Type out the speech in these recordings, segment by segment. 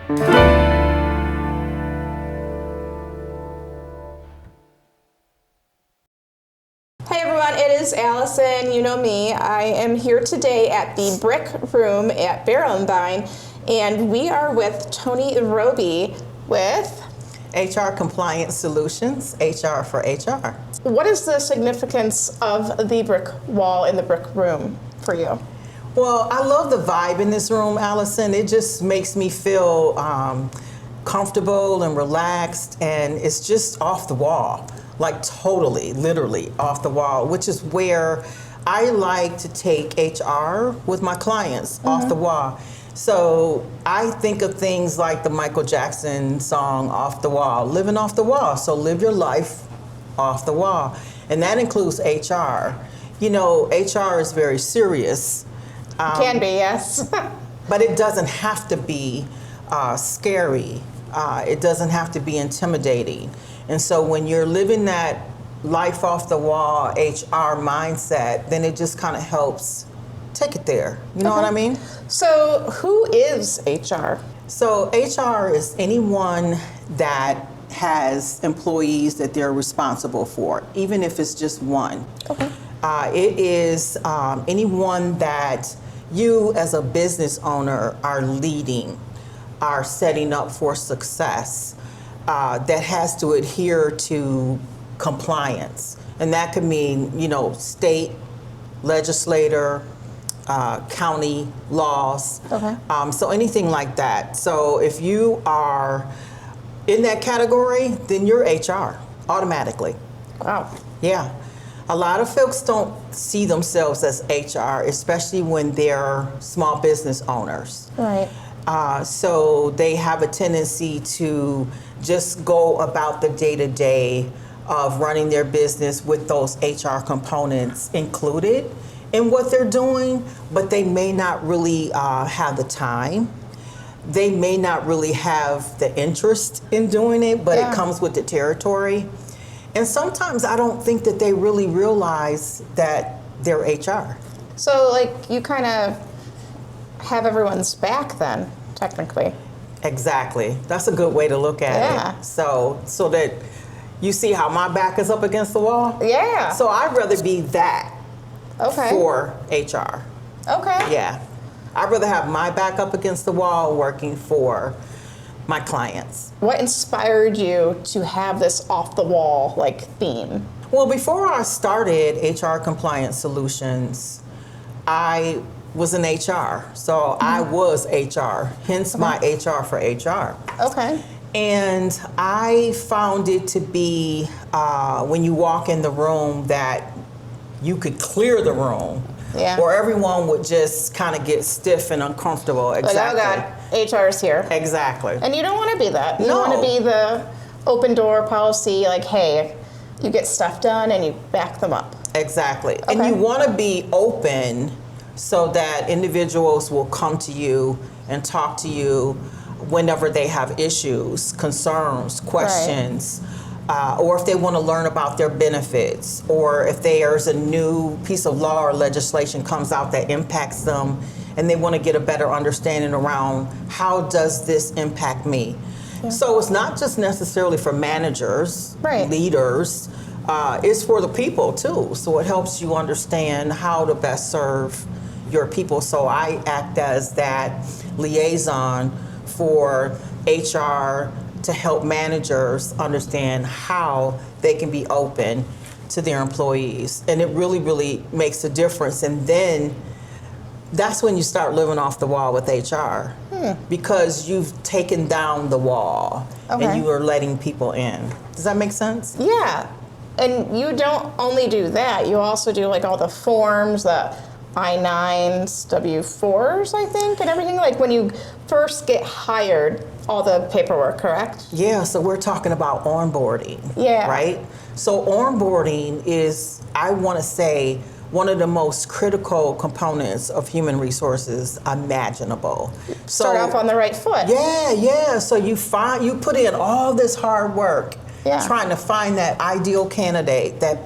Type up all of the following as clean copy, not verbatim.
Hey everyone, it is Allison. You know me. I am here today at the Brick Room at Barrel and Vine, and we are with Tony Roby with HR Compliance Solutions, HR for HR. What is the significance of the brick wall in the Brick Room for you? Well, I love the vibe in this room, Allison. It just makes me feel comfortable and relaxed, and it's just off the wall, like totally, literally off the wall, which is where I like to take HR with my clients, off the wall. So I think of things like the Michael Jackson song, Off the Wall, living off the wall. So live your life off the wall. And that includes HR. You know, HR is very serious. Can be, yes. But it doesn't have to be scary. It doesn't have to be intimidating. And so when you're living that life off the wall HR mindset, then it just kind of helps take it there. You know what I mean? So who is HR? So HR is anyone that has employees that they're responsible for, even if it's just one. Okay. It is anyone that you as a business owner are leading, are setting up for success, that has to adhere to compliance. And that could mean, you know, state, legislator, county laws. Okay. So anything like that. So if you are in that category, then you're HR automatically. Wow. Yeah. A lot of folks don't see themselves as HR, especially when they're small business owners. Right. So they have a tendency to just go about the day-to-day of running their business with those HR components included in what they're doing, but they may not really have the time. They may not really have the interest in doing it, but it comes with the territory. And sometimes I don't think that they really realize that they're HR. So, like, you kind of have everyone's back then, technically. Exactly. That's a good way to look at it. So that you see how my back is up against the wall? Yeah. So I'd rather be that Okay. for HR. Okay. Yeah. I'd rather have my back up against the wall working for my clients. What inspired you to have this off the wall like theme? Well, before I started HR Compliance Solutions, I was in HR. So I was HR, hence my HR for HR. Okay. And I found it to be when you walk in the room that you could clear the room. Yeah. Or everyone would just kind of get stiff and uncomfortable. Exactly. Like, oh God, HR's here. Exactly. And you don't want to be that. You No. want to be the open door policy, like, hey, you get stuff done and you back them up. Exactly. Okay. And you want to be open so that individuals will come to you and talk to you whenever they have issues, concerns, questions. Or if they want to learn about their benefits, or if there's a new piece of law or legislation comes out that impacts them, and they want to get a better understanding around how does this impact me. Yeah. So it's not just necessarily for managers, leaders, it's for the people too. So it helps you understand how to best serve your people. So I act as that liaison for HR to help managers understand how they can be open to their employees. And it really, really makes a difference. And then that's when you start living off the wall with HR because you've taken down the wall and you are letting people in. Does that make sense? Yeah. And you don't only do that, you also do like all the forms, the I-9s, W-4s, I think, and everything. Like when you first get hired, all the paperwork, correct? Yeah, so we're talking about onboarding, Yeah. right? So onboarding is, I want to say, one of the most critical components of human resources imaginable. Start off on the right foot. Yeah. So you put in all this hard work trying to find that ideal candidate, that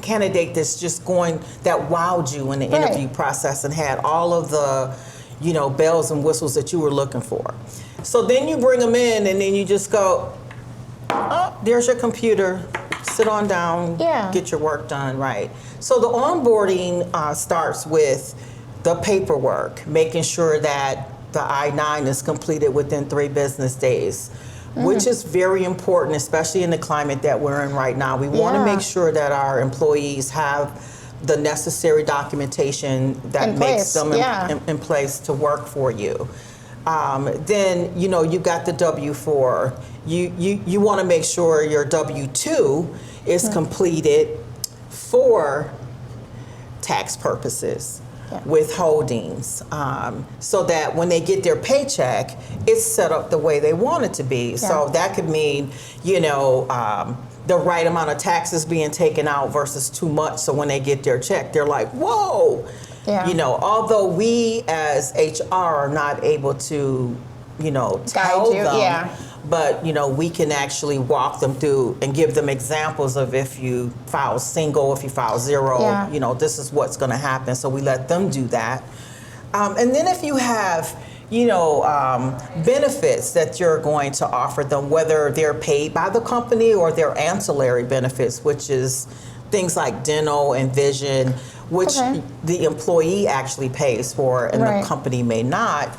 candidate that's just going, that wowed you in the interview process and had all of the, bells and whistles that you were looking for. So then you bring them in and then you just go, oh, there's your computer. Sit on down, Yeah. get your work done, right? So the onboarding starts with the paperwork, making sure that the I-9 is completed within 3 business days, which is very important, especially in the climate that we're in right now. We want to Yeah. make sure that our employees have the necessary documentation that In makes place, them yeah. in place to work for you. Then you got the W-4. You want to make sure your W-2 is completed for tax purposes, Yeah. withholdings, so that when they get their paycheck, it's set up the way they want it to be. So Yeah. that could mean, the right amount of taxes being taken out versus too much. So when they get their check, they're like, whoa. Yeah. Although we as HR are not able to, tell you, them, yeah. but we can actually walk them through and give them examples of if you file single, if you file zero, Yeah. this is what's going to happen. So we let them do that. And then if you have, benefits that you're going to offer them, whether they're paid by the company or they're ancillary benefits, which is things like dental and vision, which Okay. the employee actually pays for and Right. the company may not.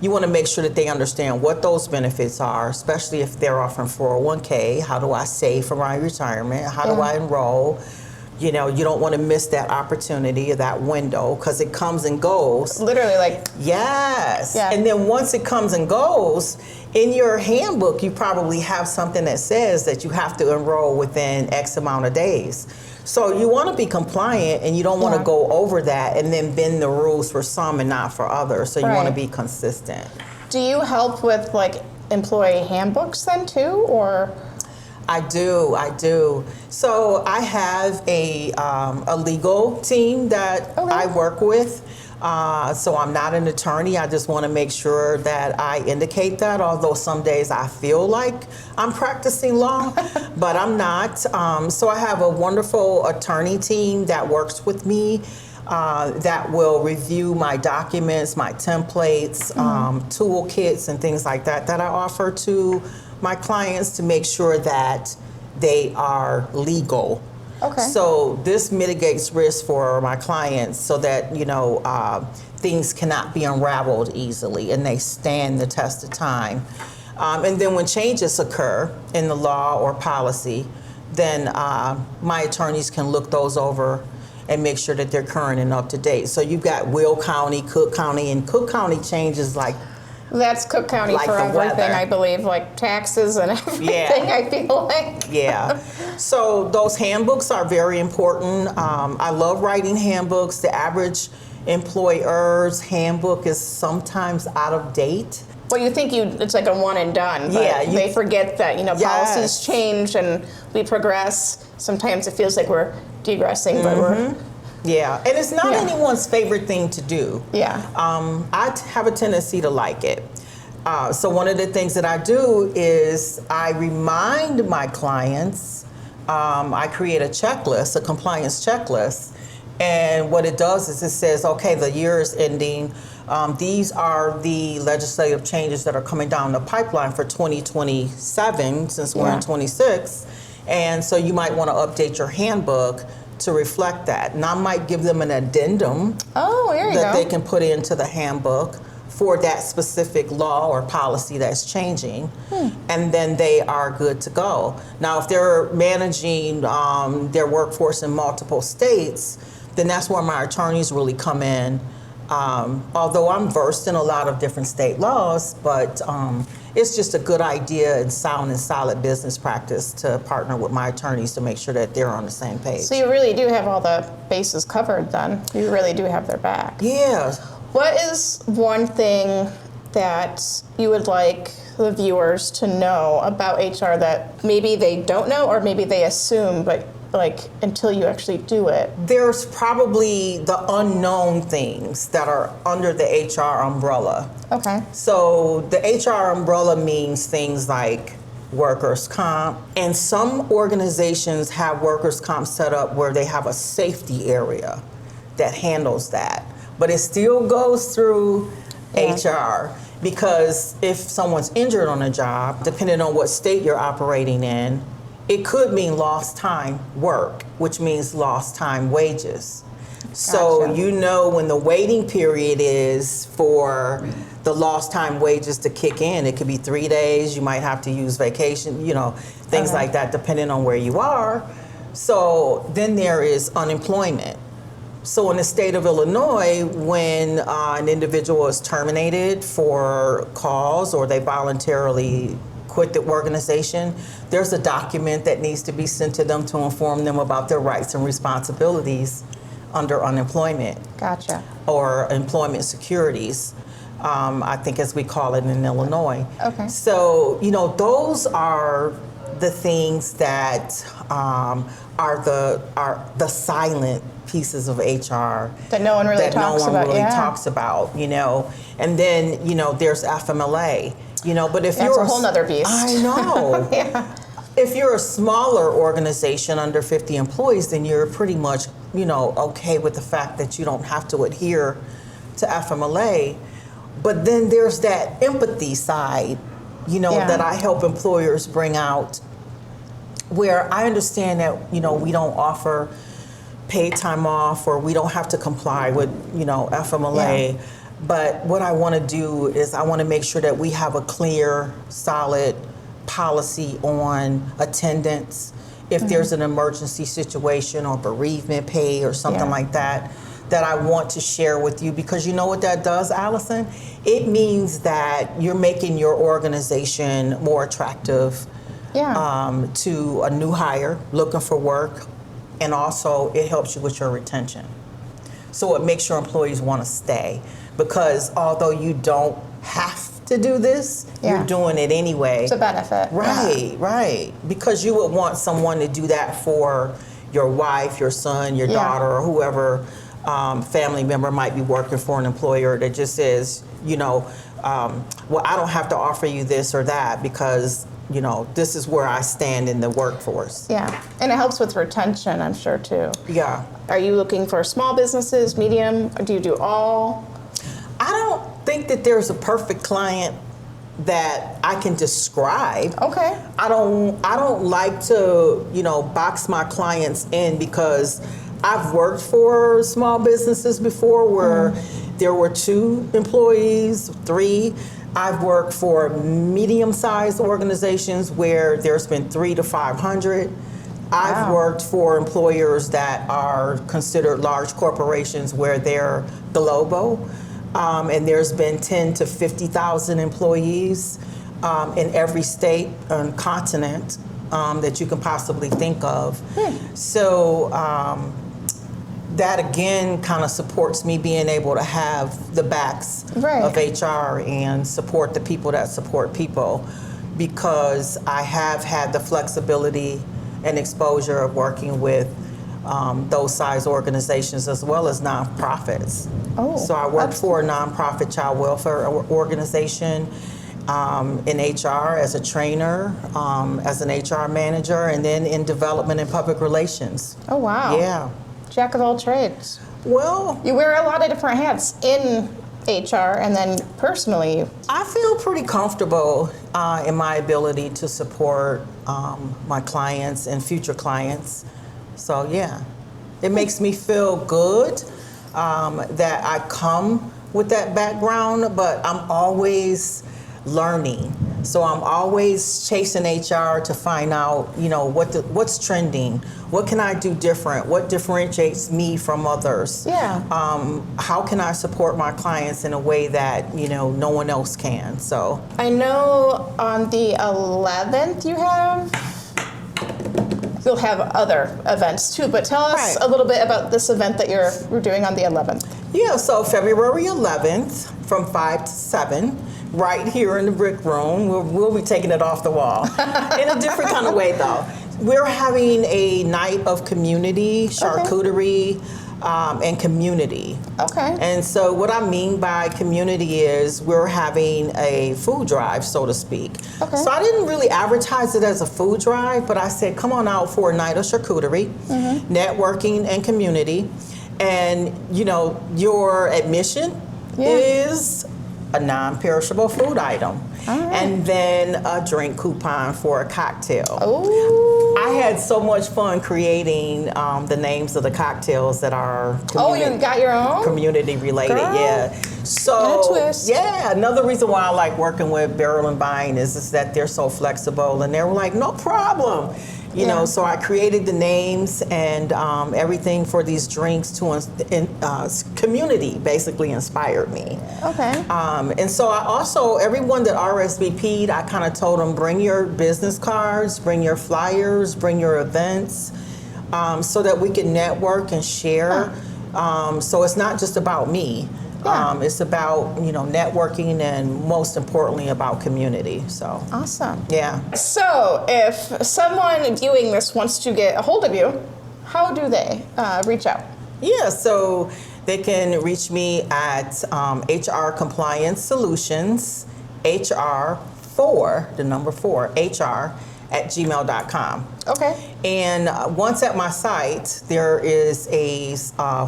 You want to make sure that they understand what those benefits are, especially if they're offering 401k. How do I save for my retirement? How do Yeah. I enroll? You don't want to miss that opportunity or that window because it comes and goes. Literally, like, Yes. Yeah. And then once it comes and goes, in your handbook, you probably have something that says that you have to enroll within X amount of days. So you want to be compliant and you don't want to Yeah. go over that and then bend the rules for some and not for others. So you want to Right. be consistent. do you help with like employee handbooks then too, or? I do. So I have a legal team that Okay. I work with. So I'm not an attorney. I just want to make sure that I indicate that, although some days I feel like I'm practicing law, but I'm not. So I have a wonderful attorney team that works with me that will review my documents, my templates, toolkits, and things like that I offer to my clients to make sure that they are legal. Okay. So this mitigates risk for my clients so that, things cannot be unraveled easily and they stand the test of time. And then when changes occur in the law or policy, then my attorneys can look those over and make sure that they're current and up to date. So you've got Will County, Cook County, and Cook County changes like That's Cook County Like for the everything, weather. I believe, like taxes and everything, I feel like. Yeah. So those handbooks are very important. I love writing handbooks. The average employer's handbook is sometimes out of date. Well, you think it's like a one and done, but Yeah, they forget that, Yes. policies change and we progress. Sometimes it feels like we're degressing, but we're, Yeah. And it's not Yeah. anyone's favorite thing to do. yeah. I have a tendency to like it. So one of the things that I do is I remind my clients, I create a checklist, a compliance checklist. And what it does is it says, okay, the year is ending. These are the legislative changes that are coming down the pipeline for 2027, since we're Yeah. in 26. And so you might want to update your handbook to reflect that. And I might give them an addendum Oh, there you that go. they can put into the handbook for that specific law or policy that's changing, and then they are good to go. Now, if they're managing their workforce in multiple states, then that's where my attorneys really come in. Although I'm versed in a lot of different state laws, but it's just a good idea and sound and solid business practice to partner with my attorneys to make sure that they're on the same page. So you really do have all the bases covered then. You really do have their back. Yeah. What is one thing that you would like the viewers to know about HR that maybe they don't know or maybe they assume, but like until you actually do it? There's probably the unknown things that are under the HR umbrella. Okay. So the HR umbrella means things like workers' comp, and some organizations have workers' comp set up where they have a safety area that handles that. But it still goes through Yeah. HR, because if someone's injured on a job, depending on what state you're operating in, it could mean lost time work, which means lost time wages. So Gotcha. you know when the waiting period is for the lost time wages to kick in, it could be 3 days, you might have to use vacation, things Okay. like that depending on where you are. So then there is unemployment. So in the state of Illinois, when an individual is terminated for cause or they voluntarily quit the organization, there's a document that needs to be sent to them to inform them about their rights and responsibilities under unemployment Gotcha. or employment securities, I think as we call it in Illinois. Okay. So, those are the things that are the silent pieces of HR That no one really that talks no one about. really Yeah. talks about, And then, there's FMLA, but if That's you're a whole nother beast. I know. Yeah. If you're a smaller organization under 50 employees, then you're pretty much, okay with the fact that you don't have to adhere to FMLA. But then there's that empathy side, Yeah. that I help employers bring out, where I understand that, we don't offer paid time off or we don't have to comply with, FMLA. Yeah. But what I want to do is I want to make sure that we have a clear, solid policy on attendance. If there's an emergency situation or bereavement pay or something Yeah. like that, that I want to share with you, because you know what that does, Allison? It means that you're making your organization more attractive Yeah. to a new hire looking for work, and also it helps you with your retention. So it makes your employees want to stay, because although you don't have to do this, Yeah. you're doing it anyway. It's a benefit. Right, right. Because you would want someone to do that for your wife, your son, your Yeah. daughter, or whoever family member might be working for an employer that just says, well, I don't have to offer you this or that because, this is where I stand in the workforce. Yeah. And it helps with retention, I'm sure, too. Yeah. Are you looking for small businesses, medium, or do you do all? I don't think that there's a perfect client that I can describe. Okay. I don't like to, box my clients in, because I've worked for small businesses before where there were 2 employees, 3. I've worked for medium-sized organizations where there's been 300 to 500. I've Wow. worked for employers that are considered large corporations where they're global, and there's been 10 to 50,000 employees in every state and continent that you can possibly think of. So that again kind of supports me being able to have the backs Right. of HR and support the people that support people, because I have had the flexibility and exposure of working with those size organizations as well as nonprofits. Oh, So I work that's- for a nonprofit child welfare organization in HR as a trainer, as an HR manager, and then in development and public relations. Oh, wow. Yeah. Jack of all trades. Well, You wear a lot of different hats in HR and then personally. I feel pretty comfortable in my ability to support my clients and future clients. So yeah, it makes me feel good that I come with that background, but I'm always learning. So I'm always chasing HR to find out, what's trending, what can I do different, what differentiates me from others. Yeah. How can I support my clients in a way that no one else can? So I know on the 11th you'll have other events too, but tell us Right. a little bit about this event that you're doing on the 11th. yeah, so February 11th from 5 to 7, right here in the Brick Room. We'll be taking it off the wall in a different kind of way though. We're having a night of community, charcuterie, and community. Okay. And so what I mean by community is we're having a food drive, so to speak. Okay. So I didn't really advertise it as a food drive, but I said, come on out for a night of charcuterie, networking, and community. And, your admission Yeah. is a non-perishable food item, and then a drink coupon for a cocktail. Ooh. I had so much fun creating the names of the cocktails that are Oh, you got your own? community related. Girl. Yeah. So And a twist. yeah, another reason why I like working with Barrel and Vine is that they're so flexible, and they were like, no problem. You know, so I created the names and everything for these drinks to community basically inspired me. Okay. And so I also, everyone that RSVP'd, I kind of told them, bring your business cards, bring your flyers, bring your events, so that we can network and share. So it's not just about me. Yeah. It's about, networking and most importantly about community. So, Awesome. yeah. So, if someone viewing this wants to get a hold of you, how do they reach out? Yeah, so they can reach me at HR Compliance Solutions, HR4, the number 4, HR at gmail.com. Okay. And once at my site, there is a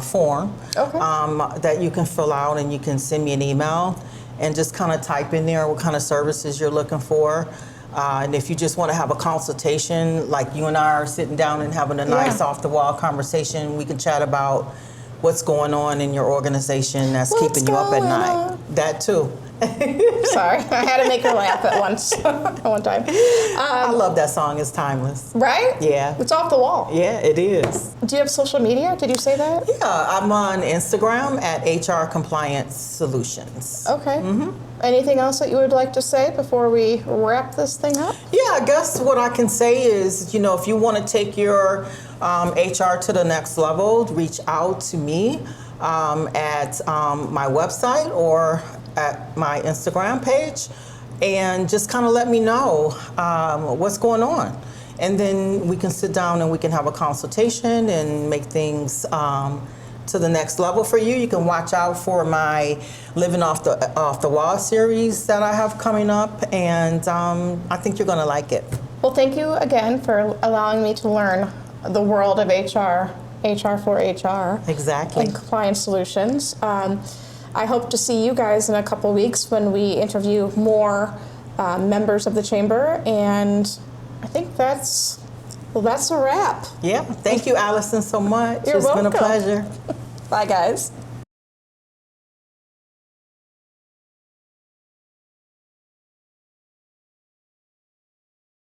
form that you can fill out, and you can send me an email and just kind of type in there what kind of services you're looking for. And if you just want to have a consultation, like you and I are sitting down and having a nice off-the-wall conversation, we can chat about what's going on in your organization that's What's keeping you up at going night. on? That too. Sorry, I had to make her laugh at one time. I love that song. It's timeless. Right? Yeah. It's off the wall. Yeah, it is. Do you have social media? Did you say that? Yeah, I'm on Instagram at HR Compliance Solutions. Okay. Anything else that you would like to say before we wrap this thing up? Yeah, I guess what I can say is, if you want to take your HR to the next level, reach out to me at my website or at my Instagram page, and just kind of let me know what's going on. And then we can sit down and we can have a consultation and make things to the next level for you. You can watch out for my Living Off the Wall series that I have coming up, and I think you're going to like it. Well, thank you again for allowing me to learn the world of HR for HR. Exactly. And compliance solutions. I hope to see you guys in a couple weeks when we interview more members of the chamber, and I think that's a wrap. Yeah. Thank you, Allison, so much. You're It's been a welcome. pleasure. Bye, guys.